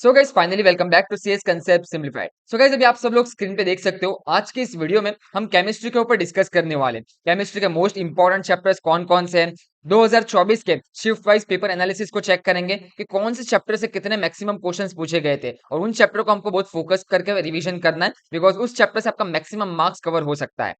So guys finally welcome back to CS concept simplified. So guys अभी आप सब लोग स्क्रीन पे देख सकते हो। आज के इस वीडियो में हम केमिस्ट्री के ऊपर डिस्कस करने वाले हैं। केमिस्ट्री के मोस्ट इंपॉर्टेंट चैप्टर्स कौन कौन से हैं, 2024 के शिफ्ट वाइज पेपर एनालिसिस को चेक करेंगे कि कौन से चैप्टर से कितने मैक्सिमम क्वेश्चंस पूछे गए थे और उन चैप्टर को हमको बहुत फोकस करके रिवीजन करना है, बिकॉज उस चैप्टर से आपका मैक्सिमम मार्क्स कवर हो सकता है।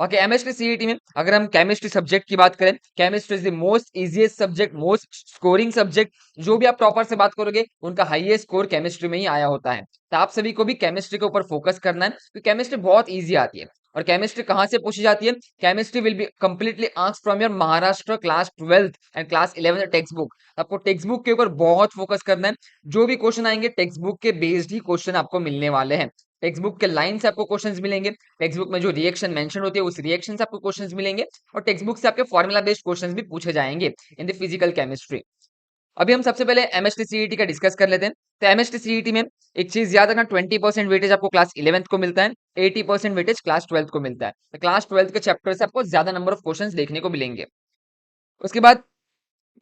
बाकी एमएसटी सीईटी में अगर हम केमिस्ट्री सब्जेक्ट की बात करें, chemistry is the most easiest subject, most scoring subject. जो भी आप टॉपर से बात करोगे उनका हाईएस्ट स्कोर केमिस्ट्री में ही आया होता है। तो आप सभी को भी केमिस्ट्री के ऊपर फोकस करना है क्योंकि केमिस्ट्री बहुत इजी आती है। और केमिस्ट्री कहाँ से पूछी जाती है? Chemistry will be completely asked from your Maharashtra class 12th and class 11th text book. आपको टेक्स्ट बुक के ऊपर बहुत फोकस करना है। जो भी क्वेश्चन आएंगे टेक्स्ट बुक के बेस्ड ही क्वेश्चन आपको मिलने वाले हैं। टेक्स्ट बुक के लाइन से आपको क्वेश्चंस मिलेंगे, टेक्स्ट बुक में जो रिएक्शन मेंशन होती है उस रिएक्शन से आपको क्वेश्चंस मिलेंगे और टेक्स्ट बुक से आपके फॉर्मूला बेस्ड क्वेश्चंस भी पूछे जाएंगे इन द फिजिकल केमिस्ट्री। अभी हम सबसे पहले एमएसटी सीईटी का डिस्कस कर लेते हैं। तो एमएसटी सीईटी में एक चीज याद रखना, 20% वेटेज आपको क्लास 11th को मिलता है, 80% वेटेज क्लास 12th को मिलता है। तो क्लास 12th के चैप्टर से आपको ज्यादा नंबर ऑफ क्वेश्चंस देखने को मिलेंगे। उसके बाद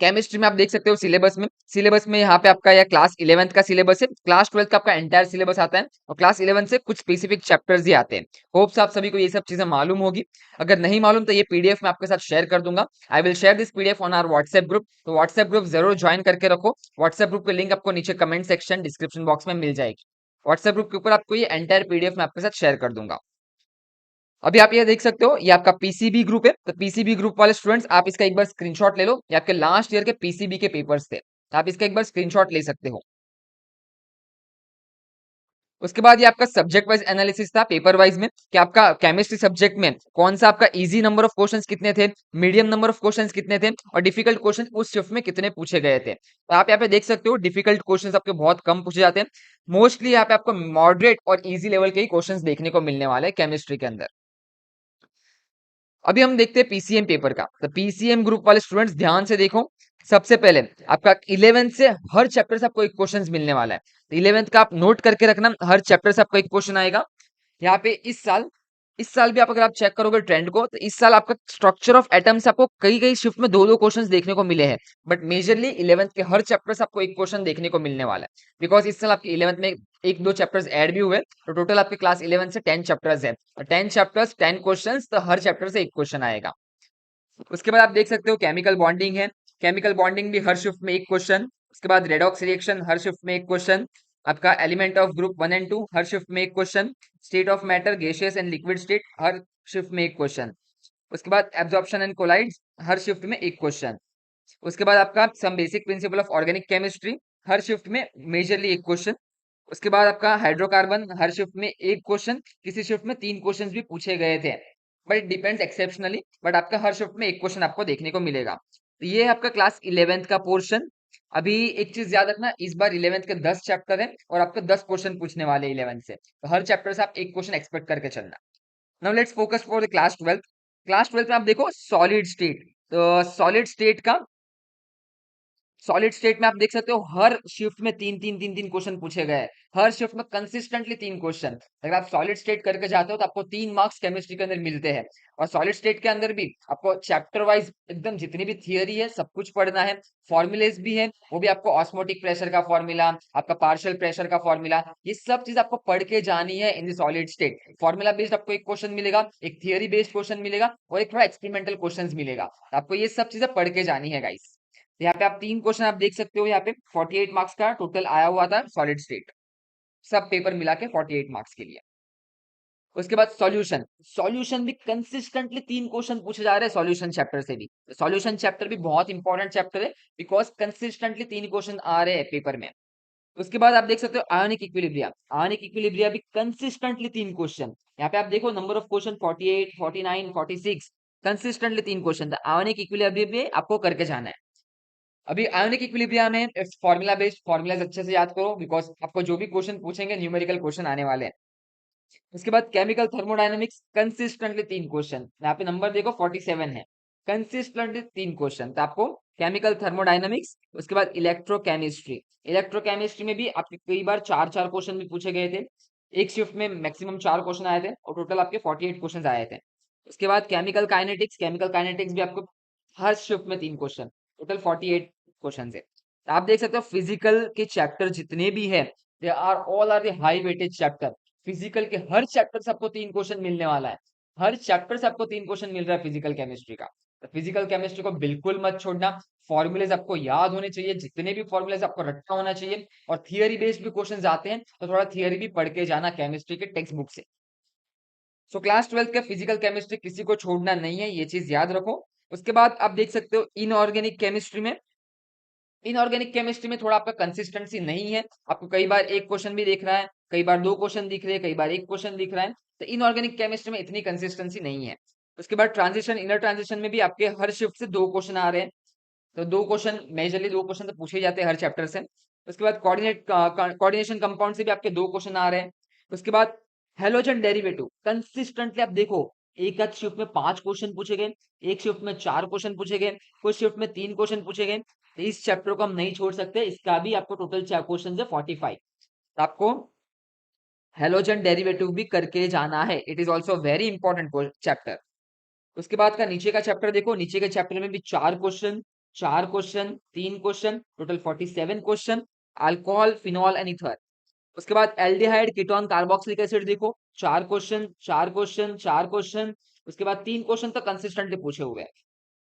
केमिस्ट्री में आप देख सकते हो सिलेबस में यहाँ पे आपका यह क्लास 11th का सिलेबस है, क्लास 12th का आपका एंटायर सिलेबस आता है और क्लास 11th से कुछ स्पेसिफिक चैप्टर्स ही आते हैं। होप्स आप सभी को ये सब चीजें मालूम होगी। अगर नहीं मालूम तो ये पीडीएफ मैं आपके साथ शेयर कर दूंगा। I will share this PDF on our WhatsApp group, तो व्हाट्सएप ग्रुप जरूर ज्वाइन करके रखो। व्हाट्सएप ग्रुप की लिंक आपको नीचे कमेंट सेक्शन डिस्क्रिप्शन बॉक्स में मिल जाएगी। व्हाट्सएप ग्रुप के ऊपर आपको ये एंटायर पीडीएफ मैं आपके साथ शेयर कर दूंगा। अभी आप ये देख सकते हो, ये आपका पीसीबी ग्रुप है। तो पीसीबी ग्रुप वाले स्टूडेंट्स आप इसका एक बार स्क्रीनशॉट ले लो। ये आपके लास्ट ईयर के पीसीबी के पेपर्स थे, तो आप इसका एक बार स्क्रीनशॉट ले सकते हो। उसके बाद ये आपका सब्जेक्ट वाइज एनालिसिस था पेपर वाइज में कि आपका केमिस्ट्री सब्जेक्ट में कौन सा आपका इजी नंबर ऑफ क्वेश्चंस कितने थे, मीडियम नंबर ऑफ क्वेश्चंस कितने थे और डिफिकल्ट क्वेश्चन उस शिफ्ट में कितने पूछे गए थे। तो आप यहाँ पे देख सकते हो डिफिकल्ट क्वेश्चंस आपके बहुत कम पूछे जाते हैं। मोस्टली यहाँ पे आपको मॉडरेट और इजी लेवल के ही क्वेश्चंस देखने को मिलने वाले हैं केमिस्ट्री के अंदर। अभी हम देखते हैं पीसीएम पेपर का। तो पीसीएम ग्रुप वाले स्टूडेंट्स ध्यान से देखो। सबसे पहले आपका 11th से हर चैप्टर से आपको एक क्वेश्चन मिलने वाला है। तो 11th का आप नोट करके रखना, हर चैप्टर से आपको एक क्वेश्चन आएगा। यहाँ पे इस साल भी आप अगर आप चेक करोगे ट्रेंड को, तो इस साल आपका स्ट्रक्चर ऑफ एटम्स आपको कई कई शिफ्ट में दो दो क्वेश्चंस देखने को मिले हैं। बट मेजरली 11th के हर चैप्टर से आपको एक क्वेश्चन देखने को मिलने वाला है, बिकॉज इस साल आपके 11th में एक दो चैप्टर्स ऐड भी हुए। तो टोटल आपके क्लास 11 से 10 चैप्टर्स है, 10 चैप्टर्स 10 क्वेश्चंस, तो हर चैप्टर से एक क्वेश्चन आएगा। उसके बाद आप देख सकते हो केमिकल बॉन्डिंग है। केमिकल बॉन्डिंग भी हर शिफ्ट में एक क्वेश्चन। उसके बाद रेडॉक्स रिएक्शन हर शिफ्ट में एक क्वेश्चन। आपका एलिमेंट ऑफ ग्रुप 1 एंड 2 हर शिफ्ट में एक question. State of matter gaseous and liquid state हर शिफ्ट में एक क्वेश्चन। उसके बाद एब्जॉर्प्शन एंड कोलाइड्स हर शिफ्ट में एक क्वेश्चन। उसके बाद आपका some basic principle of organic chemistry हर शिफ्ट में मेजरली एक क्वेश्चन। उसके बाद आपका हाइड्रोकार्बन हर शिफ्ट में एक क्वेश्चन, किसी शिफ्ट में 3 क्वेश्चंस भी पूछे गए थे, but it depends exceptionally. But आपका हर शिफ्ट में एक क्वेश्चन आपको देखने को मिलेगा। तो ये है आपका क्लास 11th का पोर्शन। अभी एक चीज याद रखना, इस बार 11th के 10 चैप्टर है और आपको 10 क्वेश्चन पूछने वाले 11th से, तो हर चैप्टर से आप एक क्वेश्चन एक्सपेक्ट करके चलना। Now let's focus for the class 12th। Class 12th में आप देखो सॉलिड स्टेट। तो सॉलिड स्टेट में आप देख सकते हो हर शिफ्ट में तीन क्वेश्चन पूछे गए हैं। हर शिफ्ट में कंसिस्टेंटली 3 क्वेश्चन। अगर आप सॉलिड स्टेट करके जाते हो तो आपको 3 मार्क्स केमिस्ट्री के अंदर मिलते हैं। और सॉलिड स्टेट के अंदर भी आपको चैप्टर वाइज एकदम जितनी भी थियरी है सब कुछ पढ़ना है। फॉर्मुलेस भी है, वो भी आपको ऑस्मोटिक प्रेशर का फॉर्मूला, आपका पार्शियल प्रेशर का फॉर्मूला, ये सब चीज आपको पढ़ के जानी है in the solid state. Formula based आपको एक क्वेश्चन मिलेगा, एक थियरी बेस्ड क्वेश्चन मिलेगा और एक थोड़ा एक्सपेरिमेंटल क्वेश्चन मिलेगा। आपको ये सब चीजें पढ़ के जानी है गाइस। यहाँ पे आप 3 क्वेश्चन आप देख सकते हो। यहाँ पे 48 मार्क्स का टोटल आया हुआ था सॉलिड स्टेट, सब पेपर मिला के 48 मार्क्स के लिए। उसके बाद सॉल्यूशन। सॉल्यूशन भी कंसिस्टेंटली 3 क्वेश्चन पूछे जा रहे हैं सॉल्यूशन चैप्टर से भी। सॉल्यूशन चैप्टर भी बहुत इंपॉर्टेंट चैप्टर है, बिकॉज कंसिस्टेंटली 3 क्वेश्चन आ रहे हैं पेपर में। उसके बाद आप देख सकते हो आयोनिक इक्विलिब्रिया। आयोनिक इक्विलिब्रिया भी कंसिस्टेंटली 3 क्वेश्चन। यहाँ पे आप देखो number of question 48, 49, 46, consistently 3 question था। आयोनिक इक्विलिब्रिया भी आपको करके जाना है। अभी आयोनिक इक्विलिब्रियम में फॉर्मूला बेस्ड फॉर्मूलाज अच्छे से याद करो, बिकॉज आपको जो भी क्वेश्चन पूछेंगे न्यूमेरिकल क्वेश्चन आने वाले हैं। उसके बाद केमिकल थर्मोडायनेमिक्स कंसिस्टेंटली 3 क्वेश्चन। यहाँ पे नंबर देखो 47 है, कंसिस्टेंटली 3 क्वेश्चन। तो आपको केमिकल थर्मोडायनेमिक्स, उसके बाद इलेक्ट्रोकेमिस्ट्री। इलेक्ट्रोकेमिस्ट्री में भी आपके कई बार 4 4 क्वेश्चन भी पूछे गए थे। एक शिफ्ट में मैक्सिमम 4 क्वेश्चन आए थे और टोटल आपके 48 क्वेश्चन आए थे। उसके बाद केमिकल काइनेटिक्स। केमिकल काइनेटिक्स भी आपको हर शिफ्ट में 3 क्वेश्चन, टोटल 48 क्वेश्चन है। तो आप देख सकते हो फिजिकल के चैप्टर जितने भी है they are all are the high weightage chapter. Physical के हर चैप्टर से आपको 3 क्वेश्चन मिलने वाला है। हर चैप्टर से आपको 3 क्वेश्चन मिल रहा है फिजिकल केमिस्ट्री का। तो फिजिकल केमिस्ट्री को बिल्कुल मत छोड़ना। फॉर्मूलेज आपको याद होने चाहिए, जितने भी फॉर्मूलेज आपको रट्टा होना चाहिए। और थियरी बेस्ड भी क्वेश्चन आते हैं, तो थोड़ा थियरी भी पढ़ के जाना केमिस्ट्री के टेक्स्ट बुक से। सो क्लास 12 के फिजिकल केमिस्ट्री किसी को छोड़ना नहीं है, ये चीज याद रखो। उसके बाद आप देख सकते हो इनऑर्गेनिक केमिस्ट्री में, इनऑर्गेनिक केमिस्ट्री में थोड़ा आपका कंसिस्टेंसी नहीं है। आपको कई बार एक क्वेश्चन भी दिख रहा है, कई बार 2 क्वेश्चन दिख रहे हैं, कई बार एक क्वेश्चन दिख रहा है। तो इनऑर्गेनिक केमिस्ट्री में इतनी कंसिस्टेंसी नहीं है। उसके बाद ट्रांजिशन, इनर ट्रांजिशन में भी आपके हर शिफ्ट से 2 क्वेश्चन आ रहे हैं। तो 2 क्वेश्चन, मेजरली 2 क्वेश्चन तो पूछे ही जाते हैं हर चैप्टर से। उसके बाद कोऑर्डिनेशन कंपाउंड से भी आपके 2 क्वेश्चन आ रहे हैं। उसके बाद हेलोजन डेरिवेटिव कंसिस्टेंटली आप देखो, एक आध शिफ्ट में 5 क्वेश्चन पूछे गए, एक शिफ्ट में 4 क्वेश्चन पूछे गए, कुछ शिफ्ट में 3 क्वेश्चन पूछे गए। तो इस चैप्टर को हम नहीं छोड़ सकते, इसका भी आपको टोटल 4 क्वेश्चन है 45। तो आपको हेलोजन डेरिवेटिव भी करके जाना है। It is also very important chapter. उसके बाद का नीचे का चैप्टर देखो, नीचे के चैप्टर में भी 4 question, 4 question, 3 question, total 47 question. Alcohol, phenol and ether. उसके बाद एल्डिहाइड, कीटोन, कार्बोक्सिलिक एसिड देखो, 4 क्वेश्चन, 4 क्वेश्चन, 4 क्वेश्चन। उसके बाद 3 क्वेश्चन तो कंसिस्टेंटली पूछे हुए हैं।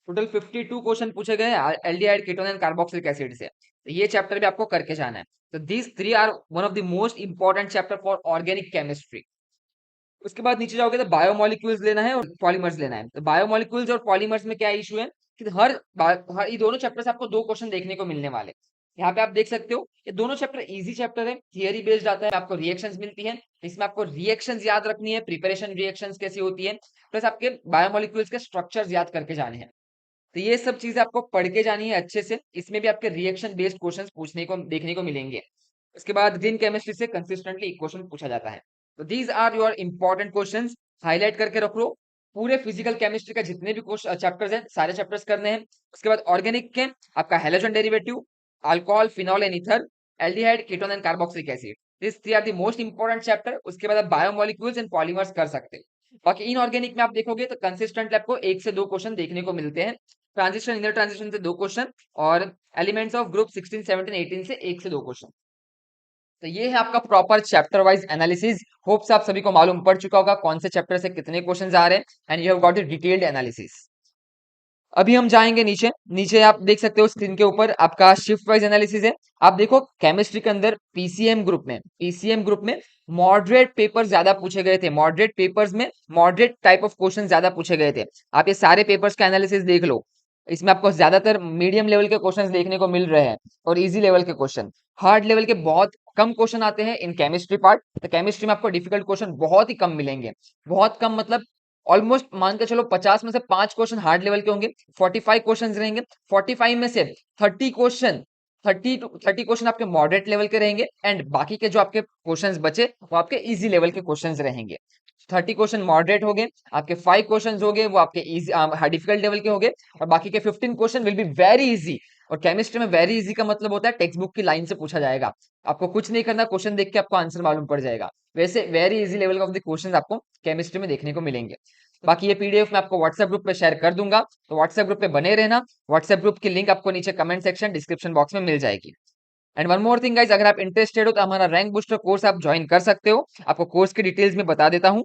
टोटल 52 क्वेश्चन पूछे गए aldehyde, ketone and carboxylic acid से। तो ये चैप्टर भी आपको करके जाना है। तो these 3 are one of the most important chapter for organic chemistry. उसके बाद नीचे जाओगे तो बायोमोलिक्यूल्स लेना है और पॉलीमर्स लेना है। तो बायोमोलिक्यूल्स और पॉलीमर्स में क्या इशू है कि हर ये दोनों चैप्टर से आपको 2 क्वेश्चन देखने को मिलने वाले। यहाँ पे आप देख सकते हो, ये दोनों चैप्टर इजी चैप्टर है, थियरी बेस्ड आता है, आपको रिएक्शंस मिलती है। इसमें आपको रिएक्शंस याद रखनी है, प्रिपरेशन रिएक्शंस कैसी होती है, प्लस आपके बायोमोलिक्यूल्स के स्ट्रक्चर्स याद करके जाने हैं। तो ये सब चीजें आपको पढ़ के जानी है अच्छे से। इसमें भी आपके रिएक्शन बेस्ड क्वेश्चंस पूछने को देखने को मिलेंगे। उसके बाद ग्रीन केमिस्ट्री से कंसिस्टेंटली एक क्वेश्चन पूछा जाता है। तो these are your important questions, highlight करके रख लो। पूरे फिजिकल केमिस्ट्री का जितने भी चैप्टर्स हैं, सारे चैप्टर्स करने हैं। उसके बाद ऑर्गेनिक के आपका halogen derivative, alcohol, phenol and ether, aldehyde, ketone and carboxylic acid, this three are the most important chapter. उसके बाद आप बायोमोलिक्यूल्स एंड पॉलीमर्स कर सकते हैं। बाकी इनऑर्गेनिक में आप देखोगे तो कंसिस्टेंटली आपको 1 से 2 क्वेश्चन देखने को मिलते हैं। ट्रांजिशन, इनर ट्रांजिशन से 2 क्वेश्चन, और एलिमेंट्स ऑफ ग्रुप 16, 17, 18 से 1 से 2 क्वेश्चन। तो ये है आपका proper chapter wise analysis. Hopes आप सभी को मालूम पड़ चुका होगा कौन से चैप्टर से कितने क्वेश्चंस आ रहे हैं, and you have got a detailed analysis. अभी हम जाएंगे नीचे। नीचे आप देख सकते हो स्क्रीन के ऊपर आपका शिफ्ट वाइज एनालिसिस है। आप देखो केमिस्ट्री के अंदर पीसीएम ग्रुप में मॉडरेट पेपर ज्यादा पूछे गए थे। मॉडरेट पेपर्स में मॉडरेट टाइप ऑफ क्वेश्चन ज्यादा पूछे गए थे। आप ये सारे पेपर्स का एनालिसिस देख लो। इसमें आपको ज्यादातर मीडियम लेवल के क्वेश्चंस देखने को मिल रहे हैं, और इजी लेवल के क्वेश्चन। हार्ड लेवल के बहुत कम क्वेश्चन आते हैं इन केमिस्ट्री पार्ट। तो केमिस्ट्री में आपको डिफिकल्ट क्वेश्चन बहुत ही कम मिलेंगे। बहुत कम मतलब ऑलमोस्ट मान के चलो 50 में से 5 क्वेश्चन हार्ड लेवल के होंगे, 45 क्वेश्चन रहेंगे। 45 में से 30 क्वेश्चन आपके मॉडरेट लेवल के रहेंगे, एंड बाकी के जो आपके क्वेश्चंस बचे वो आपके इजी लेवल के क्वेश्चंस रहेंगे। 30 क्वेश्चन मॉडरेट हो गए, आपके 5 क्वेश्चन हो गए वो आपके इजी डिफिकल्ट लेवल के हो गए, और बाकी के 15 question will be very easy. और केमिस्ट्री में वेरी इजी का मतलब होता है टेक्स्ट बुक की लाइन से पूछा जाएगा। आपको कुछ नहीं करना, क्वेश्चन देख के आपको आंसर मालूम पड़ जाएगा। वैसे very easy level of the question आपको केमिस्ट्री में देखने को मिलेंगे। बाकी ये पीडीएफ मैं आपको व्हाट्सएप ग्रुप पे शेयर कर दूंगा, तो व्हाट्सएप ग्रुप पे बने रहना। व्हाट्सएप ग्रुप की लिंक आपको नीचे कमेंट सेक्शन, डिस्क्रिप्शन बॉक्स में मिल जाएगी। And one more thing guys, अगर आप इंटरेस्टेड हो तो हमारा रैंक बूस्टर कोर्स आप ज्वाइन कर सकते हो। आपको कोर्स की डिटेल्स में बता देता हूँ।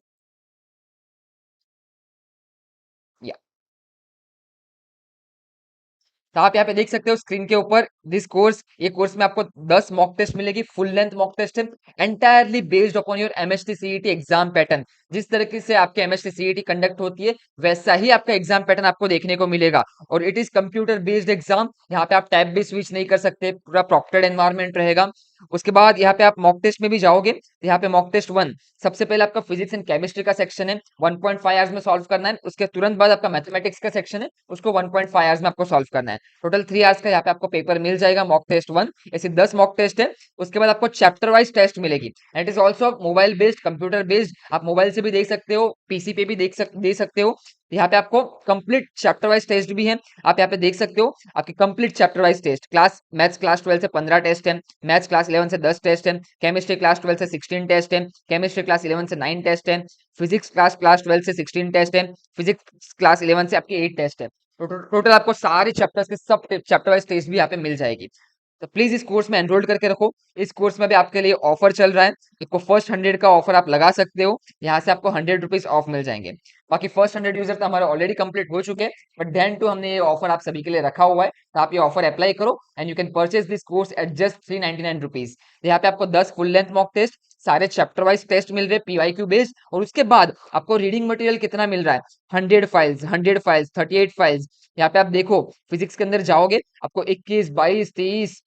तो आप यहाँ पे देख सकते हो स्क्रीन के ऊपर दिस कोर्स। ये कोर्स में आपको 10 मॉक टेस्ट मिलेगी, फुल लेंथ मॉक टेस्ट है, entirely based upon your MST CET exam pattern. जिस तरीके से आपके एमएसटी सीईटी कंडक्ट होती है, वैसा ही आपका एग्जाम पैटर्न आपको देखने को मिलेगा। और it is computer based exam. यहाँ पे आप टैब भी स्विच नहीं कर सकते, पूरा प्रॉप्टेड एनवायरमेंट रहेगा। उसके बाद यहाँ पे आप मॉक टेस्ट में भी जाओगे, तो यहाँ पे मॉक टेस्ट 1 सबसे पहले आपका फिजिक्स एंड केमिस्ट्री का सेक्शन है, 1.5 आवर्स में सॉल्व करना है। उसके तुरंत बाद आपका मैथमेटिक्स का सेक्शन है, उसको 1.5 आवर्स में आपको सॉल्व करना है। टोटल 3 आवर्स का यहाँ पे आपको पेपर मिल जाएगा मॉक टेस्ट 1। ऐसे 10 मॉक टेस्ट है। उसके बाद आपको चैप्टर वाइज टेस्ट मिलेगी, and it is also mobile based, computer based. आप मोबाइल से भी देख सकते हो, पीसी पे भी दे सकते हो। यहाँ पे आपको कंप्लीट चैप्टर वाइज टेस्ट भी है। आप यहाँ पे देख सकते हो आपके complete chapter wise test. Maths class 12 से 15 टेस्ट है, मैथ्स क्लास 11 से 10 टेस्ट है, केमिस्ट्री क्लास 12 से 16 टेस्ट है, केमिस्ट्री क्लास 11 से 9 टेस्ट है, फिजिक्स क्लास 12 से 16 टेस्ट है, फिजिक्स क्लास 11 से आपकी 8 टेस्ट है। टोटल आपको सारे चैप्टर्स के सब चैप्टर वाइज टेस्ट भी यहाँ पे मिल जाएगी। तो प्लीज इस कोर्स में एनरोल करके रखो। इस कोर्स में भी आपके लिए ऑफर चल रहा है, आपको फर्स्ट 100 का ऑफर आप लगा सकते हो, यहाँ से आपको 100 रुपीज ऑफ मिल जाएंगे। बाकी फर्स्ट 100 यूजर तो हमारे ऑलरेडी कंप्लीट हो चुके हैं, बट देन टू हमने ये ऑफर आप सभी के लिए रखा हुआ है, तो आप ये ऑफर अप्लाई करो and you can purchase this course eight just 399 rupees. यहाँ पे आपको 10 फुल लेंथ मॉक टेस्ट, सारे चैप्टर वाइज टेस्ट मिल रहे हैं पीवाईक्यू बेस्ड, और उसके बाद आपको रीडिंग मटेरियल कितना मिल रहा है, 100 फाइल्स 38 फाइल्स। यहाँ पे आप देखो फिजिक्स के अंदर जाओगे, आपको 21 22 23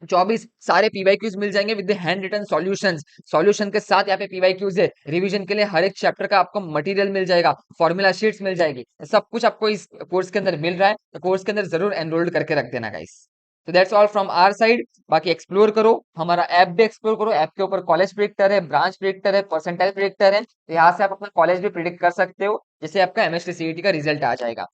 24 सारे पीवाईक्यूज मिल जाएंगे with hand written solutions. Solution के साथ यहाँ पे पीवाईक्यूज है, रिवीजन के लिए हर एक चैप्टर का आपको मटेरियल मिल जाएगा, फॉर्मूला शीट्स मिल जाएगी, सब कुछ आपको इस कोर्स के अंदर मिल रहा है। तो कोर्स के अंदर जरूर एनरोल्ड करके रख देना गाइस। तो that's all from our side. बाकी एक्सप्लोर करो, हमारा ऐप भी एक्सप्लोर करो। ऐप के ऊपर कॉलेज प्रिडिक्टर है, ब्रांच प्रिडिक्टर है, परसेंटाइल प्रिडिक्टर है, तो यहाँ से आप अपना कॉलेज भी प्रिडिक्ट कर सकते हो, जैसे आपका एमएसटी सीईटी का रिजल्ट आ जाएगा।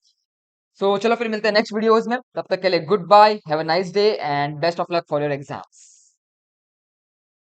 सो चलो फिर मिलते हैं नेक्स्ट वीडियोस में, तब तक के लिए good bye, have a nice day and best of luck for your exams.